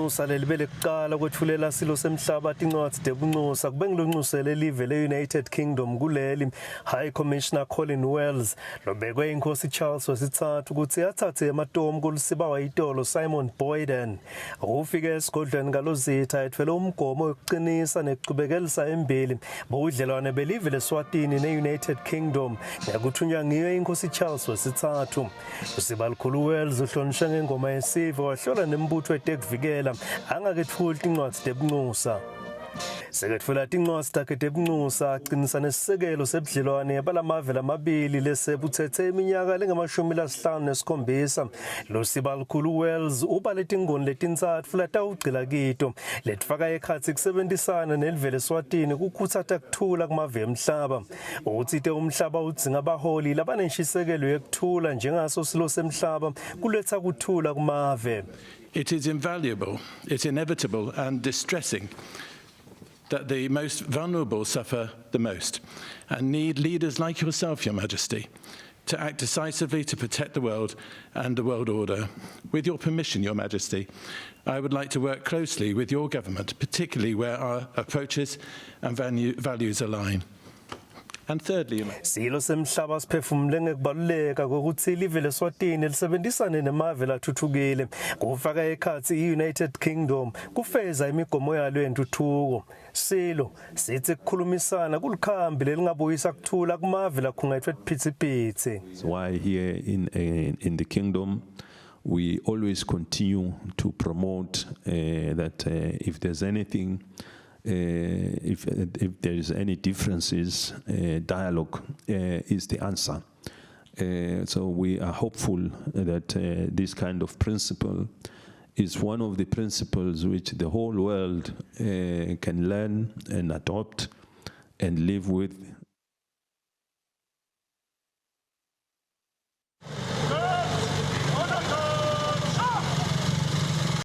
debunxusa lelibele kuqala kwethulela silo semhlaba incwadi debunxusa kube ngilonxusele elive le-United Kingdom kuleli High Commissioner Colin Wells lobekwe inkosi Charles wesithathu ukuthi athathe amatomu kulusiba wayitolo Simon Boyden ufike esigodlweni ngalozitha ethwele umgomo wokuqinisa neqhubekelisa embili bodlelwane belive leSwatini ne-United Kingdom yakuthunywa ngiyo inkosi Charles wesithathu usiba likhulu Wells uhlonishwe ngengoma yesive wahlola nembutho eTekuvikela angakethuli incwadi debunxusa sekethula incwadi takhe debunxusa aqinisa nesisekelo sebudlelwane balamave lamabili lesebuthethe iminyaka lengama-57 lo siba likhulu Wells uba letingoni letintsatfu futhi awugcila kito letfaka ekhathi kusebenzisana nelivele eSwatini kukhuthatha kuthula kumave emhlaba uthite umhlaba udzinga abaholi labanenshisekelo yekuthula njengaso silo semhlaba kuletha kuthula kumave. It is invaluable, it's inevitable and distressing that the most vulnerable suffer the most and need leaders like yourself, Your Majesty, to act decisively to protect the world and the world order. With your permission, Your Majesty, I would like to work closely with your government, particularly where our approaches and values align. And thirdly, silo semhlaba siphefumule ngekubaluleka kokuthi ilive leSwatini lisebenzisane nemave lathuthukile kufaka ekhathi i-United Kingdom kufeza imigomo yalo yentuthuko silo sithi kukhulumisana kulikhambi lelingabuyisa kuthula kumave lakhungathwe phithiphithi. Why here in the kingdom we always continue to promote that if there's anything if there is any differences, dialogue is the answer. So we are hopeful that this kind of principle is one of the principles which the whole world can learn and adopt and live with